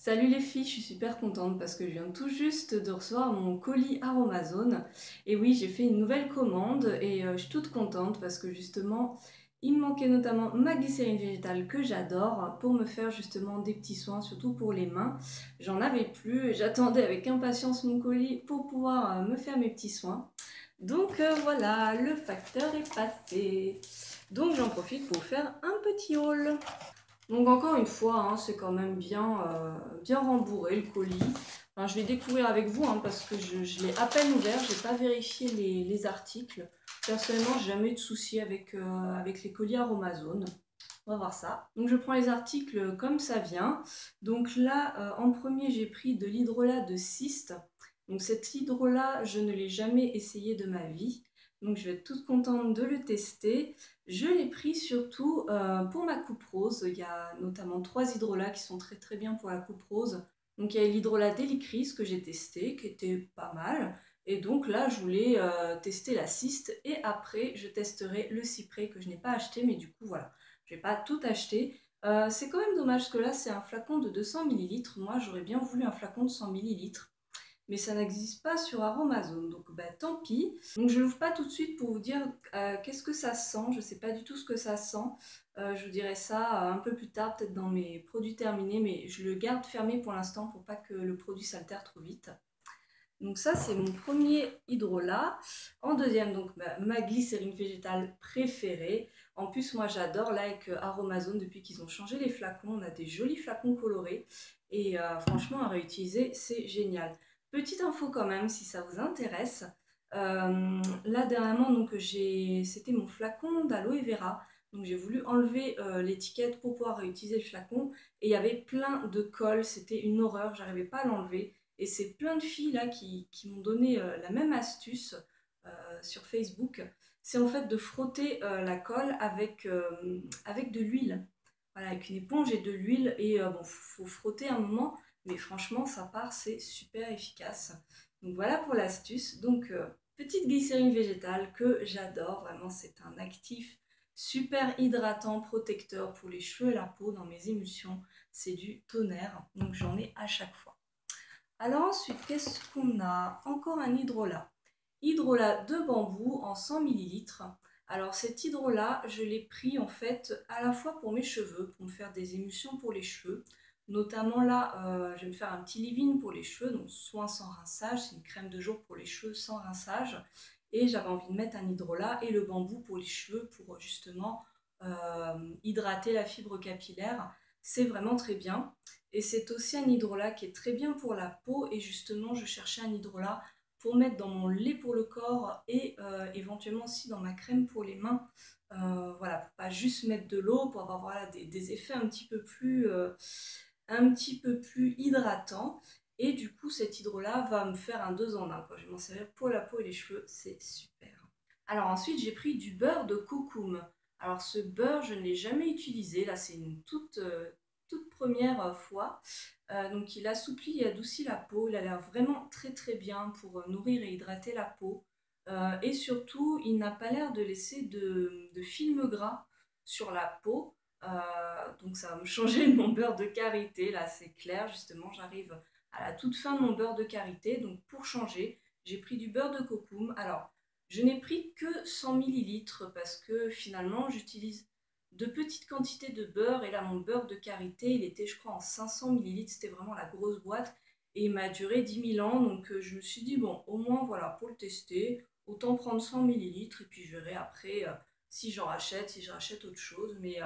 Salut les filles, je suis super contente parce que je viens tout juste de recevoir mon colis Aromazone. Et oui, j'ai fait une nouvelle commande et je suis toute contente parce que justement, il me manquait notamment ma glycérine végétale que j'adore pour me faire justement des petits soins, surtout pour les mains. J'en avais plus et j'attendais avec impatience mon colis pour pouvoir me faire mes petits soins. Donc voilà, le facteur est passé. Donc j'en profite pour faire un petit haul. Donc encore une fois, hein, c'est quand même bien rembourré le colis. Enfin, je vais découvrir avec vous hein, parce que je l'ai à peine ouvert, je n'ai pas vérifié les articles. Personnellement, j'ai jamais eu de soucis avec les colis Aromazone. On va voir ça. Donc je prends les articles comme ça vient. Donc là, en premier, j'ai pris de l'hydrolat de cyste. Donc cet hydrolat, je ne l'ai jamais essayé de ma vie. Donc je vais être toute contente de le tester. Je l'ai pris surtout pour ma coupe rose. Il y a notamment 3 hydrolats qui sont très très bien pour la coupe rose. Donc il y a l'hydrolat d'Helicris que j'ai testé, qui était pas mal. Et donc là, je voulais tester la cyste. Et après, je testerai le cyprès que je n'ai pas acheté. Mais du coup, voilà, je vais pas tout acheter. C'est quand même dommage parce que là, c'est un flacon de 200 millilitres. Moi, j'aurais bien voulu un flacon de 100 millilitres, mais ça n'existe pas sur Aromazone, donc bah, tant pis. Donc je l'ouvre pas tout de suite pour vous dire qu'est-ce que ça sent, je sais pas du tout ce que ça sent. Je vous dirai ça un peu plus tard, peut-être dans mes produits terminés, mais je le garde fermé pour l'instant pour pas que le produit s'altère trop vite. Donc ça, c'est mon premier hydrolat. En deuxième, donc ma glycérine végétale préférée. En plus, moi, j'adore là avec Aromazone, depuis qu'ils ont changé les flacons, on a des jolis flacons colorés. Et franchement, à réutiliser, c'est génial. Petite info quand même, si ça vous intéresse. Là, dernièrement, donc c'était mon flacon d'aloe vera. Donc j'ai voulu enlever l'étiquette pour pouvoir réutiliser le flacon. Et il y avait plein de colle, c'était une horreur, j'arrivais pas à l'enlever. Et c'est plein de filles là qui m'ont donné la même astuce sur Facebook. C'est en fait de frotter la colle avec de l'huile. Voilà, avec une éponge et de l'huile. Et bon, faut frotter un moment, mais franchement, ça part, c'est super efficace. Donc voilà pour l'astuce. Donc, petite glycérine végétale que j'adore. Vraiment, c'est un actif super hydratant, protecteur pour les cheveux et la peau dans mes émulsions. C'est du tonnerre. Donc j'en ai à chaque fois. Alors ensuite, qu'est-ce qu'on a? Encore un hydrolat. Hydrolat de bambou en 100 millilitres. Alors cet hydrolat, je l'ai pris en fait à la fois pour mes cheveux, pour me faire des émulsions pour les cheveux. Notamment là, je vais me faire un petit leave-in pour les cheveux, donc soin sans rinçage, c'est une crème de jour pour les cheveux sans rinçage. Et j'avais envie de mettre un hydrolat et le bambou pour les cheveux pour justement hydrater la fibre capillaire. C'est vraiment très bien. Et c'est aussi un hydrolat qui est très bien pour la peau. Et justement, je cherchais un hydrolat pour mettre dans mon lait pour le corps et éventuellement aussi dans ma crème pour les mains. Voilà, pour pas juste mettre de l'eau, pour avoir voilà, des effets un petit peu plus hydratants. Et du coup, cet hydrolat va me faire un 2 en 1. Je vais m'en servir pour la peau et les cheveux, c'est super. Alors ensuite, j'ai pris du beurre de cocoum. Alors ce beurre, je ne l'ai jamais utilisé. Là, c'est une toute première fois. Donc il assouplit et adoucit la peau. Il a l'air vraiment très très bien pour nourrir et hydrater la peau. Et surtout, il n'a pas l'air de laisser de film gras sur la peau. Donc ça va me changer de mon beurre de karité. Là, c'est clair. Justement, j'arrive à la toute fin de mon beurre de karité. Donc pour changer, j'ai pris du beurre de cocoum. Alors, je n'ai pris que 100 millilitres parce que finalement, j'utilise de petites quantités de beurre. Et là, mon beurre de karité, il était, je crois, en 500 millilitres. C'était vraiment la grosse boîte. Et il m'a duré 10 000 ans. Donc, je me suis dit, bon, au moins, voilà, pour le tester, autant prendre 100 millilitres. Et puis, je verrai après si j'en rachète, si je rachète autre chose. Mais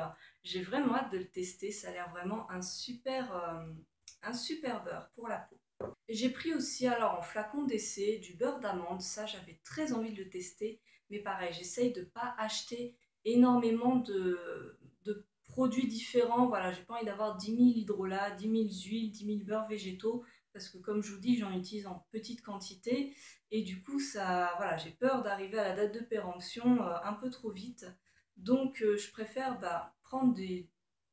j'ai vraiment hâte de le tester. Ça a l'air vraiment un super beurre pour la peau. J'ai pris aussi alors en flacon d'essai du beurre d'amande, ça j'avais très envie de le tester, mais pareil, j'essaye de ne pas acheter énormément de produits différents, voilà, j'ai pas envie d'avoir 10 000 hydrolats, 10 000 huiles, 10 000 beurres végétaux, parce que comme je vous dis, j'en utilise en petite quantité, et du coup, ça, voilà, j'ai peur d'arriver à la date de péremption un peu trop vite, donc je préfère prendre des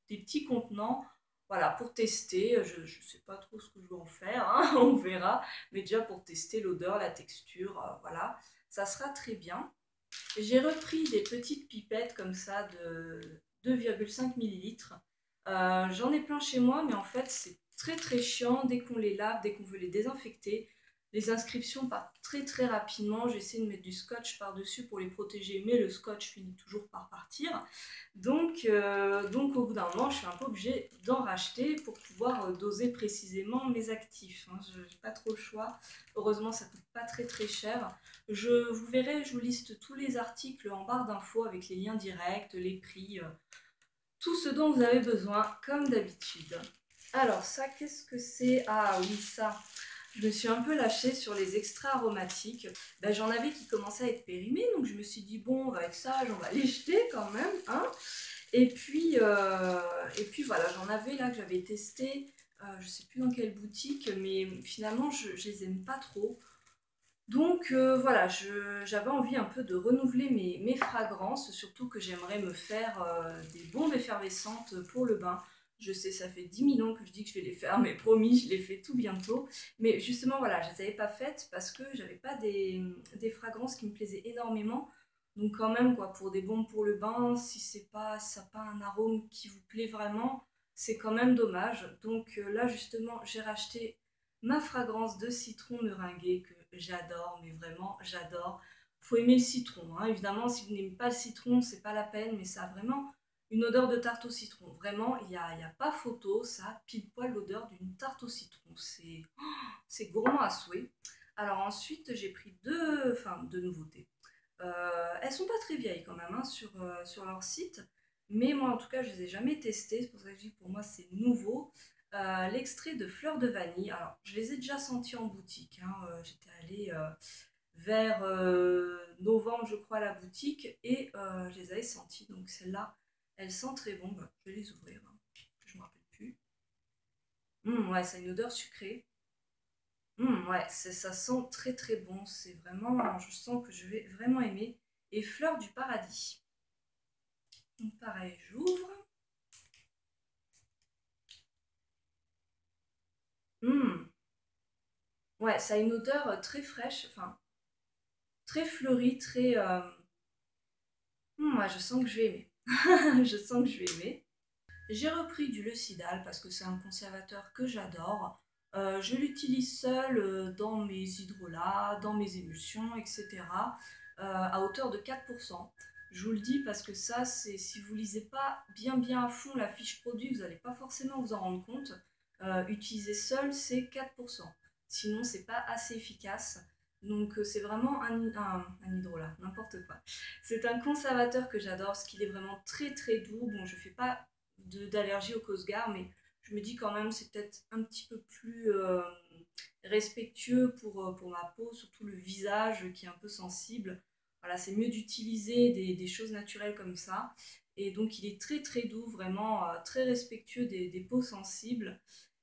petits contenants voilà, pour tester, je ne sais pas trop ce que je vais en faire, hein, on verra, mais déjà pour tester l'odeur, la texture, voilà, ça sera très bien. J'ai repris des petites pipettes comme ça de 2,5 millilitres. J'en ai plein chez moi, mais en fait, c'est très très chiant dès qu'on les lave, dès qu'on veut les désinfecter. Les inscriptions partent très rapidement. J'essaie de mettre du scotch par-dessus pour les protéger, mais le scotch finit toujours par partir. Donc au bout d'un moment, je suis un peu obligée d'en racheter pour pouvoir doser précisément mes actifs. Hein. Je n'ai pas trop le choix. Heureusement, ça coûte pas très cher. Vous verrez, je vous liste tous les articles en barre d'infos avec les liens directs, les prix, tout ce dont vous avez besoin, comme d'habitude. Alors ça, qu'est-ce que c'est? Ah oui, ça. Je me suis un peu lâchée sur les extraits aromatiques. Ben, j'en avais qui commençaient à être périmés, donc je me suis dit, bon, on va être sage, on va les jeter quand même. Hein. Et puis voilà, j'en avais là que j'avais testé, je sais plus dans quelle boutique, mais finalement, je les aime pas trop. Donc voilà, j'avais envie un peu de renouveler mes fragrances, surtout que j'aimerais me faire des bombes effervescentes pour le bain. Je sais, ça fait 10 000 ans que je dis que je vais les faire, mais promis, je les fais tout bientôt. Mais justement, voilà, je ne les avais pas faites parce que j'avais pas des fragrances qui me plaisaient énormément. Donc quand même, quoi, pour des bombes pour le bain, si ça n'a pas un arôme qui vous plaît vraiment, c'est quand même dommage. Donc là, justement, j'ai racheté ma fragrance de citron meringué que j'adore, mais vraiment j'adore. Faut aimer le citron, hein. Évidemment, si vous n'aimez pas le citron, c'est pas la peine, mais ça a vraiment une odeur de tarte au citron. Vraiment, il y a pas photo, ça a pile poil l'odeur d'une tarte au citron. C'est gourmand à souhait. Alors ensuite, j'ai pris deux nouveautés. Elles sont pas très vieilles quand même hein, sur leur site, mais moi en tout cas je les ai jamais testées, c'est pour ça que je dis que pour moi c'est nouveau. L'extrait de fleurs de vanille, alors je les ai déjà sentis en boutique, hein, j'étais allée vers novembre je crois à la boutique et je les avais sentis, donc celle-là elle sent très bon. Bah, je vais les ouvrir, hein, je me rappelle plus. Ouais, ça a une odeur sucrée. Ouais, ça sent très bon. C'est vraiment, je sens que je vais vraiment aimer. Et fleurs du paradis. Donc pareil, j'ouvre. Hum, Ouais, ça a une odeur très fraîche, enfin très fleurie, très. Ouais, je sens que je vais aimer. Je sens que je vais aimer. J'ai repris du Lucidal parce que c'est un conservateur que j'adore. Je l'utilise seul dans mes hydrolats, dans mes émulsions, etc. À hauteur de 4%. Je vous le dis parce que ça, c'est si vous lisez pas bien à fond la fiche produit, vous n'allez pas forcément vous en rendre compte. Utiliser seul, c'est 4%. Sinon, c'est pas assez efficace. Donc c'est vraiment un hydrolat, n'importe quoi. C'est un conservateur que j'adore parce qu'il est vraiment très doux. Bon, je fais pas d'allergie au Cosgar, mais je me dis quand même c'est peut-être un petit peu plus respectueux pour ma peau, surtout le visage qui est un peu sensible. Voilà, c'est mieux d'utiliser des choses naturelles comme ça. Et donc il est très doux, vraiment très respectueux des peaux sensibles.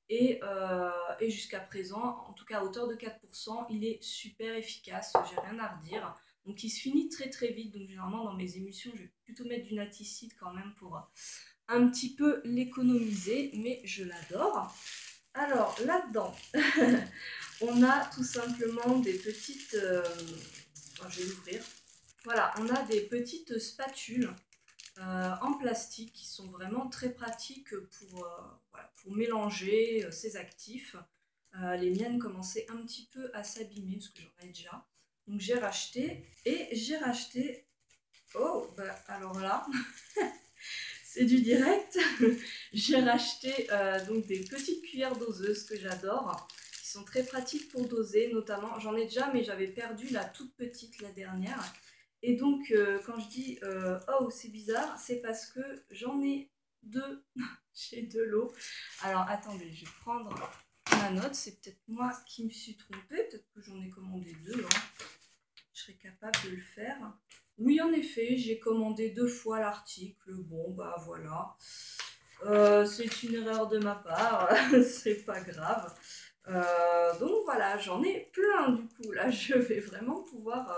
Et jusqu'à présent, en tout cas à hauteur de 4%, il est super efficace, j'ai rien à redire. Donc il se finit très vite, donc généralement dans mes émulsions, je vais plutôt mettre du naticide quand même pour un petit peu l'économiser, mais je l'adore. Alors là-dedans, on a tout simplement des petites... je vais l'ouvrir. Voilà, on a des petites spatules en plastique qui sont vraiment très pratiques voilà, pour mélanger ces actifs. Les miennes commençaient un petit peu à s'abîmer parce que j'en ai déjà. Donc j'ai racheté et j'ai racheté... Oh, bah alors là, c'est du direct. J'ai racheté donc des petites cuillères doseuses que j'adore, qui sont très pratiques pour doser, notamment. J'en ai déjà, mais j'avais perdu la toute petite, la dernière. Et donc, quand je dis oh, c'est bizarre, c'est parce que j'en ai deux chez de l'eau. Alors, attendez, je vais prendre ma note. C'est peut-être moi qui me suis trompée. Peut-être que j'en ai commandé deux. Hein. Je serais capable de le faire. Oui, en effet, j'ai commandé 2 fois l'article. Bon, bah voilà. C'est une erreur de ma part. C'est pas grave. Donc voilà, j'en ai plein du coup. Là, je vais vraiment pouvoir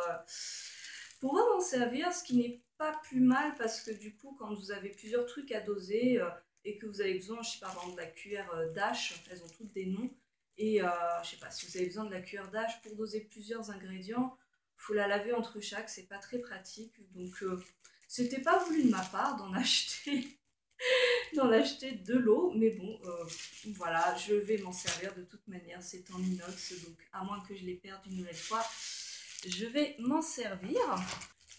m'en servir, ce qui n'est pas plus mal parce que du coup, quand vous avez plusieurs trucs à doser et que vous avez besoin, je sais pas, par exemple, de la cuillère d'Ash, elles ont toutes des noms. Et je sais pas, si vous avez besoin de la cuillère d'Ash pour doser plusieurs ingrédients, faut la laver entre chaque, c'est pas très pratique. Donc, c'était pas voulu de ma part d'en acheter. d'en acheter de l'eau, mais bon, voilà, je vais m'en servir de toute manière, c'est en inox, donc à moins que je les perde une nouvelle fois, je vais m'en servir.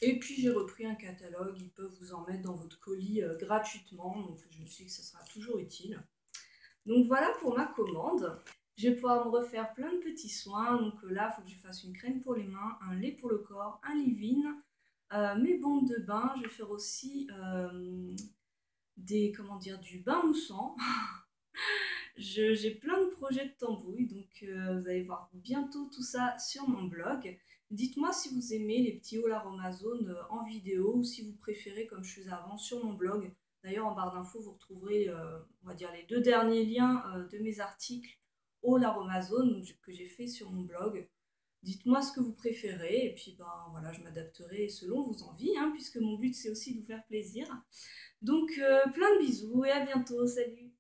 Et puis j'ai repris un catalogue, ils peuvent vous en mettre dans votre colis gratuitement, donc je me suis dit que ce sera toujours utile. Donc voilà pour ma commande. Je vais pouvoir me refaire plein de petits soins. Donc là, il faut que je fasse une crème pour les mains, un lait pour le corps, un leave-in, mes bombes de bain. Je vais faire aussi du bain moussant. J'ai plein de projets de tambouille, donc vous allez voir bientôt tout ça sur mon blog. Dites-moi si vous aimez les petits hauls Aromazone en vidéo ou si vous préférez comme je faisais avant sur mon blog. D'ailleurs, en barre d'infos, vous retrouverez, on va dire, les 2 derniers liens de mes articles hauls Aromazone que j'ai fait sur mon blog. Dites-moi ce que vous préférez et puis ben voilà, je m'adapterai selon vos envies, hein, puisque mon but c'est aussi de vous faire plaisir. Donc plein de bisous et à bientôt, salut!